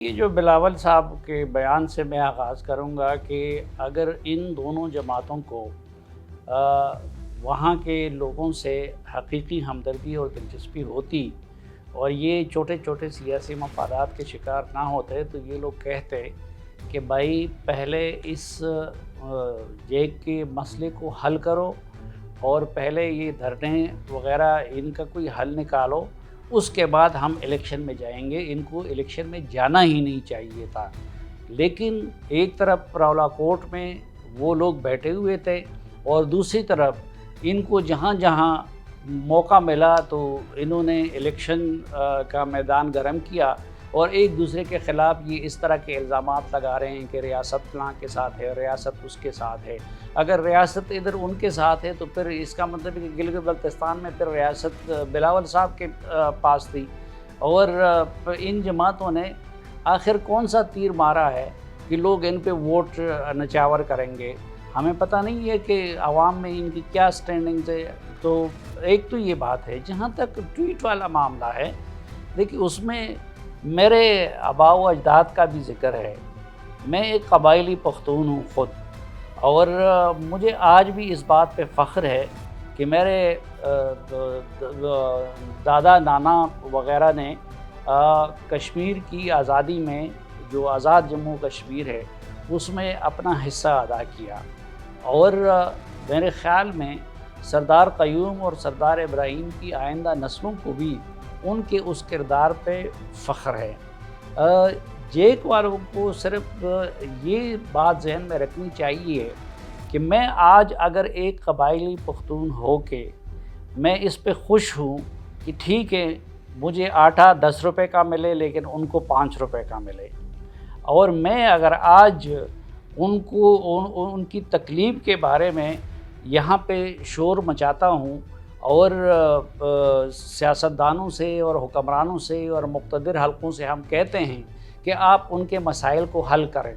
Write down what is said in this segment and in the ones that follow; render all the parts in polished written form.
یہ جو بلاول صاحب کے بیان سے میں آغاز کروں گا کہ اگر ان دونوں جماعتوں کو وہاں کے لوگوں سے حقیقی ہمدردی اور دلچسپی ہوتی اور یہ چھوٹے چھوٹے سیاسی مفادات کے شکار نہ ہوتے تو یہ لوگ کہتے کہ بھائی پہلے اس جیک کے مسئلے کو حل کرو اور پہلے یہ دھرنے وغیرہ ان کا کوئی حل نکالو، اس کے بعد ہم الیکشن میں جائیں گے۔ ان کو الیکشن میں جانا ہی نہیں چاہیے تھا، لیکن ایک طرف راولا کوٹ میں وہ لوگ بیٹھے ہوئے تھے اور دوسری طرف ان کو جہاں جہاں موقع ملا تو انہوں نے الیکشن کا میدان گرم کیا اور ایک دوسرے کے خلاف یہ اس طرح کے الزامات لگا رہے ہیں کہ ریاست فلاں کے ساتھ ہے، ریاست اس کے ساتھ ہے۔ اگر ریاست ادھر ان کے ساتھ ہے تو پھر اس کا مطلب ہے کہ گلگت بلتستان میں پھر ریاست بلاول صاحب کے پاس تھی، اور ان جماعتوں نے آخر کون سا تیر مارا ہے کہ لوگ ان پہ ووٹ نچاور کریں گے۔ ہمیں پتہ نہیں ہے کہ عوام میں ان کی کیا سٹینڈنگز ہے۔ تو ایک تو یہ بات ہے۔ جہاں تک ٹویٹ والا معاملہ ہے، دیکھیے اس میں میرے آباء و اجداد کا بھی ذکر ہے۔ میں ایک قبائلی پختون ہوں خود، اور مجھے آج بھی اس بات پہ فخر ہے کہ میرے دادا نانا وغیرہ نے کشمیر کی آزادی میں، جو آزاد جموں کشمیر ہے، اس میں اپنا حصہ ادا کیا، اور میرے خیال میں سردار قیوم اور سردار ابراہیم کی آئندہ نسلوں کو بھی ان کے اس کردار پہ فخر ہے۔ جیک والوں کو صرف یہ بات ذہن میں رکھنی چاہیے کہ میں آج اگر ایک قبائلی پختون ہو کے میں اس پہ خوش ہوں کہ ٹھیک ہے مجھے آٹا 10 روپے کا ملے لیکن ان کو 5 روپے کا ملے، اور میں اگر آج ان کی تکلیف کے بارے میں یہاں پہ شور مچاتا ہوں اور سیاستدانوں سے اور حکمرانوں سے اور مقتدر حلقوں سے ہم کہتے ہیں کہ آپ ان کے مسائل کو حل کریں،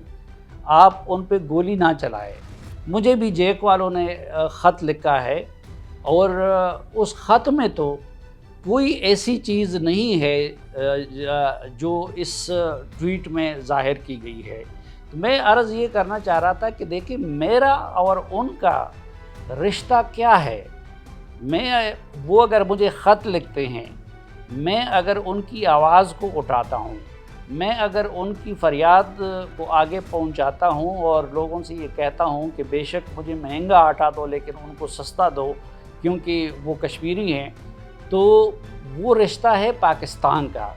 آپ ان پہ گولی نہ چلائیں۔ مجھے بھی جیک والوں نے خط لکھا ہے، اور اس خط میں تو کوئی ایسی چیز نہیں ہے جو اس ٹویٹ میں ظاہر کی گئی ہے۔ تو میں عرض یہ کرنا چاہ رہا تھا کہ دیکھیں میرا اور ان کا رشتہ کیا ہے۔ وہ اگر مجھے خط لکھتے ہیں، میں اگر ان کی آواز کو اٹھاتا ہوں، میں اگر ان کی فریاد کو آگے پہنچاتا ہوں اور لوگوں سے یہ کہتا ہوں کہ بے شک مجھے مہنگا آٹا دو لیکن ان کو سستا دو کیونکہ وہ کشمیری ہیں، تو وہ رشتہ ہے پاکستان کا۔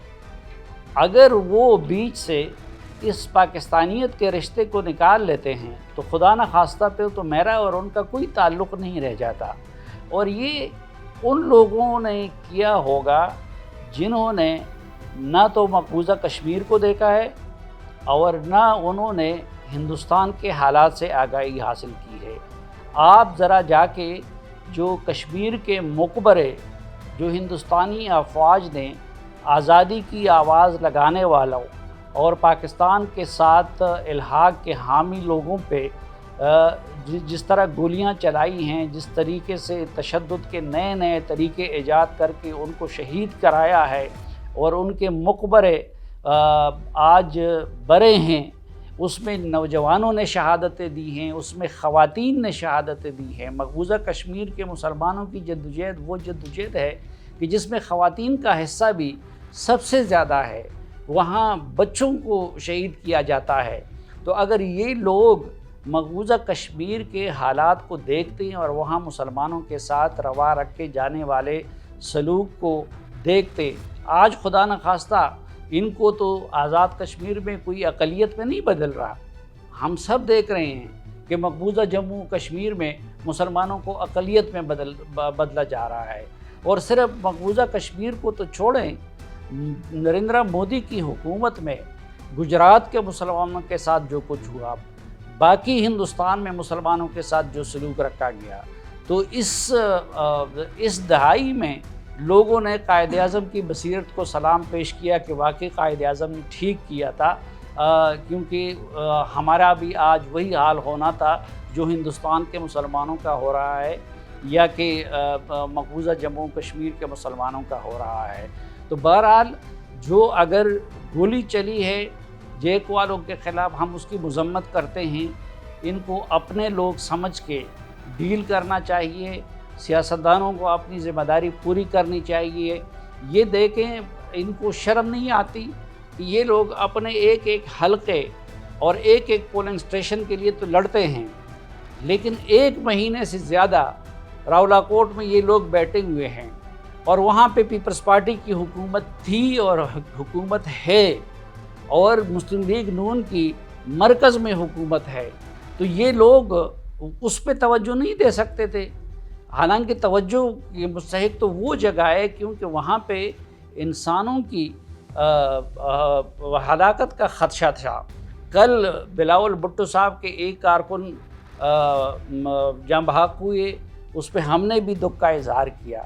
اگر وہ بیچ سے اس پاکستانیت کے رشتے کو نکال لیتے ہیں تو خدا نہ خواستہ پہ تو میرا اور ان کا کوئی تعلق نہیں رہ جاتا۔ اور یہ ان لوگوں نے کیا ہوگا جنہوں نے نہ تو مقبوضہ کشمیر کو دیکھا ہے اور نہ انہوں نے ہندوستان کے حالات سے آگاہی حاصل کی ہے۔ آپ ذرا جا کے جو کشمیر کے مقبرے جو ہندوستانی افواج نے آزادی کی آواز لگانے والوں اور پاکستان کے ساتھ الحاق کے حامی لوگوں پہ جس طرح گولیاں چلائی ہیں، جس طریقے سے تشدد کے نئے نئے طریقے ایجاد کر کے ان کو شہید کرایا ہے، اور ان کے مقبرے آج بڑے ہیں، اس میں نوجوانوں نے شہادتیں دی ہیں، اس میں خواتین نے شہادتیں دی ہیں۔ مقبوضہ کشمیر کے مسلمانوں کی جدوجہد وہ جدوجہد ہے کہ جس میں خواتین کا حصہ بھی سب سے زیادہ ہے، وہاں بچوں کو شہید کیا جاتا ہے۔ تو اگر یہ لوگ مقبوضہ کشمیر کے حالات کو دیکھتے ہیں اور وہاں مسلمانوں کے ساتھ روا رکھ کے جانے والے سلوک کو دیکھتے، آج خدا نہ خواستہ ان کو تو آزاد کشمیر میں کوئی اقلیت میں نہیں بدل رہا، ہم سب دیکھ رہے ہیں کہ مقبوضہ جموں کشمیر میں مسلمانوں کو اقلیت میں بدلا جا رہا ہے۔ اور صرف مقبوضہ کشمیر کو تو چھوڑیں، نریندر مودی کی حکومت میں گجرات کے مسلمانوں کے ساتھ جو کچھ ہوا، باقی ہندوستان میں مسلمانوں کے ساتھ جو سلوک رکھا گیا، تو اس دہائی میں لوگوں نے قائد اعظم کی بصیرت کو سلام پیش کیا کہ واقعی قائد اعظم نے ٹھیک کیا تھا، کیونکہ ہمارا بھی آج وہی حال ہونا تھا جو ہندوستان کے مسلمانوں کا ہو رہا ہے یا کہ مقبوضہ جموں کشمیر کے مسلمانوں کا ہو رہا ہے۔ تو بہرحال جو اگر گولی چلی ہے جیک والوں کے خلاف ہم اس کی مذمت کرتے ہیں، ان کو اپنے لوگ سمجھ کے ڈیل کرنا چاہیے، سیاستدانوں کو اپنی ذمہ داری پوری کرنی چاہیے۔ یہ دیکھیں ان کو شرم نہیں آتی کہ یہ لوگ اپنے ایک ایک حلقے اور ایک ایک پولنگ اسٹیشن کے لیے تو لڑتے ہیں، لیکن 1 مہینے سے زیادہ راولاکوٹ میں یہ لوگ بیٹھے ہوئے ہیں، اور وہاں پہ پیپلز پارٹی کی حکومت تھی اور حکومت ہے، اور مسلم لیگ نون کی مرکز میں حکومت ہے، تو یہ لوگ اس پہ توجہ نہیں دے سکتے تھے۔ حالانکہ توجہ یہ مستحق تو وہ جگہ ہے کیونکہ وہاں پہ انسانوں کی ہلاکت کا خدشہ تھا۔ کل بلاول بھٹو صاحب کے ایک کارکن جاں بحق ہوئے، اس پہ ہم نے بھی دکھ کا اظہار کیا۔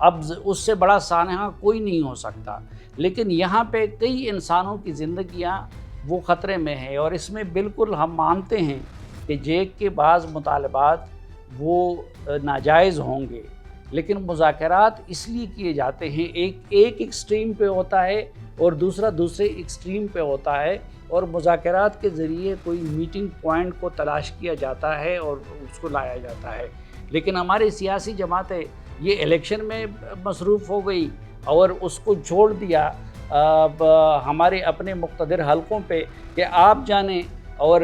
اب اس سے بڑا سانحہ کوئی نہیں ہو سکتا، لیکن یہاں پہ کئی انسانوں کی زندگیاں وہ خطرے میں ہیں، اور اس میں بالکل ہم مانتے ہیں کہ جیک کے بعض مطالبات وہ ناجائز ہوں گے، لیکن مذاکرات اس لیے کیے جاتے ہیں، ایک ایکسٹریم پہ ہوتا ہے اور دوسرا دوسرے ایکسٹریم پہ ہوتا ہے، اور مذاکرات کے ذریعے کوئی میٹنگ پوائنٹ کو تلاش کیا جاتا ہے اور اس کو لایا جاتا ہے۔ لیکن ہماری سیاسی جماعتیں یہ الیکشن میں مصروف ہو گئی اور اس کو چھوڑ دیا ہمارے اپنے مقتدر حلقوں پہ کہ آپ جانیں اور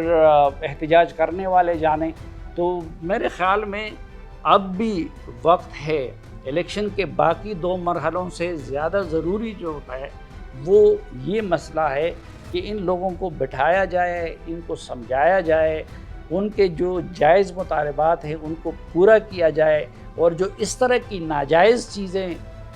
احتجاج کرنے والے جانیں۔ تو میرے خیال میں اب بھی وقت ہے، الیکشن کے باقی 2 مرحلوں سے زیادہ ضروری جو ہے وہ یہ مسئلہ ہے کہ ان لوگوں کو بٹھایا جائے، ان کو سمجھایا جائے، ان کے جو جائز مطالبات ہیں ان کو پورا کیا جائے، اور جو اس طرح کی ناجائز چیزیں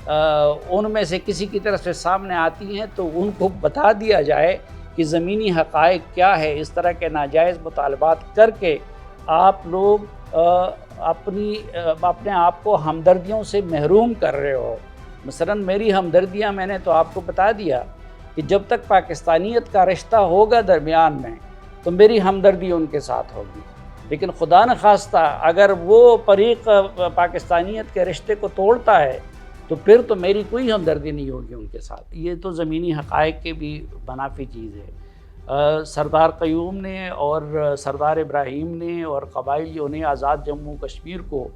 ان میں سے کسی کی طرف سے سامنے آتی ہیں تو ان کو بتا دیا جائے کہ زمینی حقائق کیا ہے۔ اس طرح کے ناجائز مطالبات کر کے آپ لوگ اپنے آپ کو ہمدردیوں سے محروم کر رہے ہو۔ مثلا میری ہمدردیاں میں نے تو آپ کو بتا دیا کہ جب تک پاکستانیت کا رشتہ ہوگا درمیان میں تو میری ہمدردی ان کے ساتھ ہوگی، لیکن خدا نخواستہ اگر وہ فریق پاکستانیت کے رشتے کو توڑتا ہے تو پھر تو میری کوئی ہمدردی نہیں ہوگی ان کے ساتھ۔ یہ تو زمینی حقائق کے بھی منافی چیز ہے۔ سردار قیوم نے اور سردار ابراہیم نے اور قبائلیوں نے آزاد جموں کشمیر کو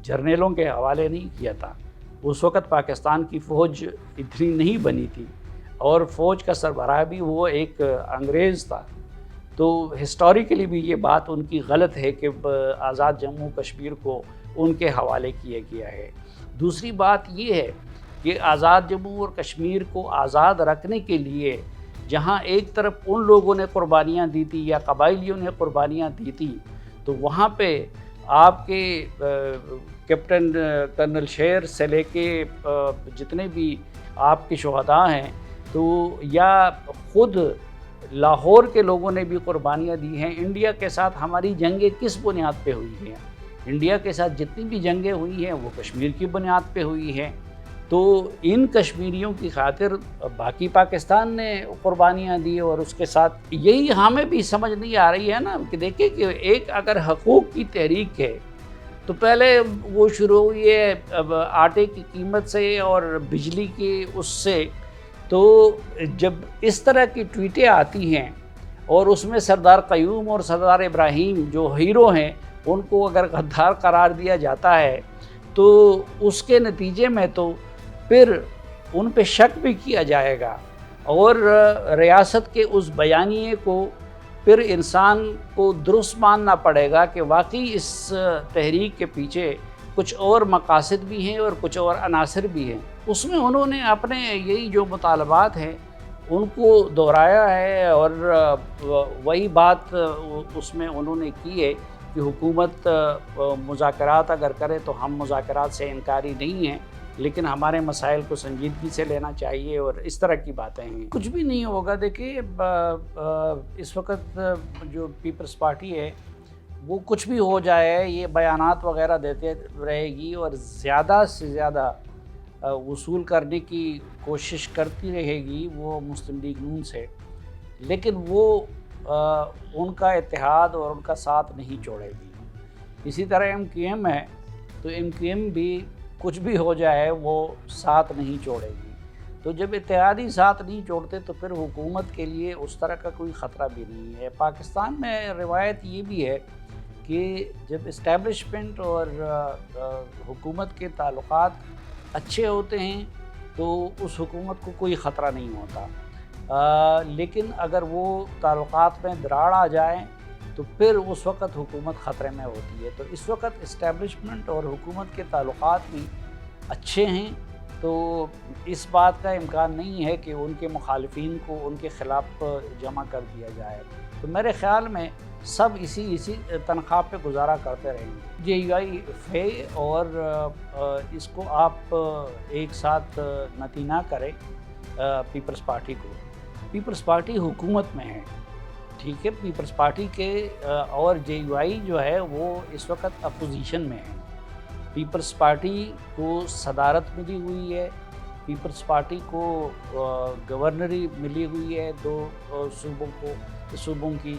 جرنیلوں کے حوالے نہیں کیا تھا۔ اس وقت پاکستان کی فوج اتنی نہیں بنی تھی، اور فوج کا سربراہ بھی وہ ایک انگریز تھا، تو ہسٹوریکلی بھی یہ بات ان کی غلط ہے کہ آزاد جموں کشمیر کو ان کے حوالے کیا گیا ہے۔ دوسری بات یہ ہے کہ آزاد جموں اور کشمیر کو آزاد رکھنے کے لیے جہاں ایک طرف ان لوگوں نے قربانیاں دی تھی یا قبائلیوں نے قربانیاں دی تھی، تو وہاں پہ آپ کے کیپٹن کرنل شیر سے لے کے جتنے بھی آپ کے شہداء ہیں، تو یا خود لاہور کے لوگوں نے بھی قربانیاں دی ہیں۔ انڈیا کے ساتھ ہماری جنگیں کس بنیاد پہ ہوئی ہیں؟ انڈیا کے ساتھ جتنی بھی جنگیں ہوئی ہیں وہ کشمیر کی بنیاد پہ ہوئی ہیں، تو ان کشمیریوں کی خاطر باقی پاکستان نے قربانیاں دی، اور اس کے ساتھ یہی ہمیں بھی سمجھ نہیں آ رہی ہے نا کہ دیکھیں کہ ایک اگر حقوق کی تحریک ہے تو پہلے وہ شروع ہوئی ہے آٹے کی قیمت سے اور بجلی کی اس سے، تو جب اس طرح کی ٹویٹیں آتی ہیں اور اس میں سردار قیوم اور سردار ابراہیم جو ہیرو ہیں ان کو اگر غدار قرار دیا جاتا ہے تو اس کے نتیجے میں تو پھر ان پہ شک بھی کیا جائے گا، اور ریاست کے اس بیانیے کو پھر انسان کو درست ماننا پڑے گا کہ واقعی اس تحریک کے پیچھے کچھ اور مقاصد بھی ہیں اور کچھ اور عناصر بھی ہیں۔ اس میں انہوں نے اپنے یہی جو مطالبات ہیں ان کو دہرایا ہے، اور وہی بات اس میں انہوں نے کی ہے کہ حکومت مذاکرات اگر کرے تو ہم مذاکرات سے انکاری نہیں ہیں، لیکن ہمارے مسائل کو سنجیدگی سے لینا چاہیے، اور اس طرح کی باتیں ہیں۔ کچھ بھی نہیں ہوگا۔ دیکھیے اس وقت جو پیپلز پارٹی ہے وہ کچھ بھی ہو جائے یہ بیانات وغیرہ دیتے رہے گی اور زیادہ سے زیادہ وصول کرنے کی کوشش کرتی رہے گی وہ مسلم لیگ نون سے، لیکن وہ ان کا اتحاد اور ان کا ساتھ نہیں چھوڑے گی۔ اسی طرح MQM ہے تو MQM بھی کچھ بھی ہو جائے وہ ساتھ نہیں چھوڑے گی۔ تو جب اتحادی ساتھ نہیں چھوڑتے تو پھر حکومت کے لیے اس طرح کا کوئی خطرہ بھی نہیں ہے۔ پاکستان میں روایت یہ بھی ہے کہ جب اسٹیبلشمنٹ اور حکومت کے تعلقات اچھے ہوتے ہیں تو اس حکومت کو کوئی خطرہ نہیں ہوتا، لیکن اگر وہ تعلقات میں دراڑ آ جائے تو پھر اس وقت حکومت خطرے میں ہوتی ہے۔ تو اس وقت اسٹیبلشمنٹ اور حکومت کے تعلقات بھی اچھے ہیں، تو اس بات کا امکان نہیں ہے کہ ان کے مخالفین کو ان کے خلاف جمع کر دیا جائے۔ تو میرے خیال میں سب اسی تنخواہ پہ گزارا کرتے رہیں گے۔ JUI ہے اور اس کو آپ ایک ساتھ نتی نہ کریں پیپلز پارٹی کو۔ پیپلز پارٹی حکومت میں ہے، ٹھیک ہے، پیپلز پارٹی کے اور JUI جو ہے وہ اس وقت اپوزیشن میں ہے۔ پیپلز پارٹی کو صدارت ملی ہوئی ہے، پیپلز پارٹی کو گورنری ملی ہوئی ہے 2 صوبوں کی،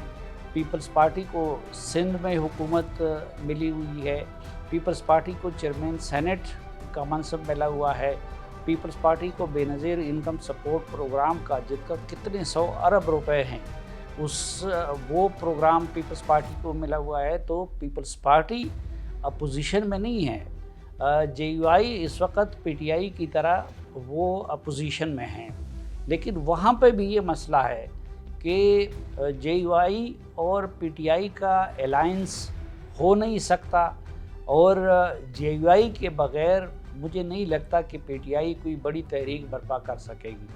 پیپلز پارٹی کو سندھ میں حکومت ملی ہوئی ہے، پیپلز پارٹی کو چیئرمین سینٹ کا منصب ملا ہوا ہے، پیپلز پارٹی کو بے نظیر انکم سپورٹ پروگرام کا جن کا کتنے 100 ارب روپے ہیں وہ پروگرام پیپلز پارٹی کو ملا ہوا ہے۔ تو پیپلز پارٹی اپوزیشن میں نہیں ہے۔ JUI اس وقت PTI کی طرح وہ اپوزیشن میں ہیں، لیکن وہاں پہ بھی یہ مسئلہ ہے کہ JUI اور PTI کا الائنس ہو نہیں سکتا، اور JUI کے بغیر مجھے نہیں لگتا کہ PTI کوئی بڑی تحریک برپا کر سکے گی۔